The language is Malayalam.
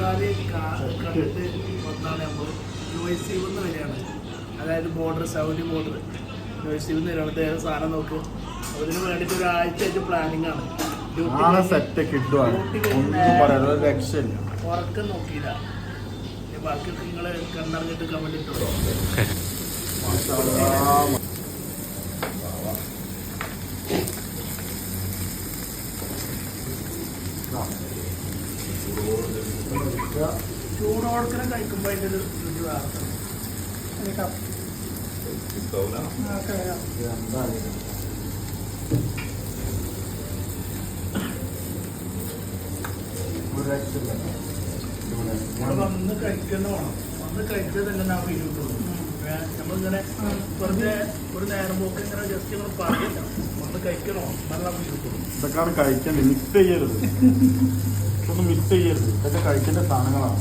ആൾക്കാര് കണ്ടിട്ട് ഒന്നാണ് നമ്മൾ യുഎസ്ഇ വരികയാണ്. അതായത് ബോർഡർ, സൗദി ബോർഡർ യുഎസ്ഇ വരികയാണ്. ഏത് സാധനം നോക്ക്. അതിന് വേണ്ടിയിട്ട് ഒരാഴ്ചയായിട്ട് പ്ലാനിങ് ആണ്. ഉറക്കം നോക്കിയില്ല. ബാക്കി നിങ്ങൾ കണ്ടറിഞ്ഞിട്ട് കമന്റ് ഇട്ടോ. ചൂടോടക്കനെ കഴിക്കുമ്പോൾ അതിൻ്റെ ഒരു രുചി വേറെ. വന്ന് കഴിക്കുന്ന വേണം. വന്ന് കഴിച്ചത് തന്നെ ആ ഫീൽ കിട്ടുള്ളൂ. നമ്മളിങ്ങനെ വെറുതെ ഒരു നേരം പോക്ക് ഇങ്ങനെ ജസ്റ്റ് ഇങ്ങനെ പറയില്ല. വന്ന് കഴിക്കണോ നല്ല ഫീൽ കിട്ടുള്ളൂ. ഇതൊക്കെയാണ് കഴിക്കേണ്ടത്. മിക്സ് ചെയ്യരുത്, ഇതൊന്നും മിക്സ് ചെയ്യരുത്. ഇതൊക്കെ കഴിക്കേണ്ട സാധനങ്ങളാണ്.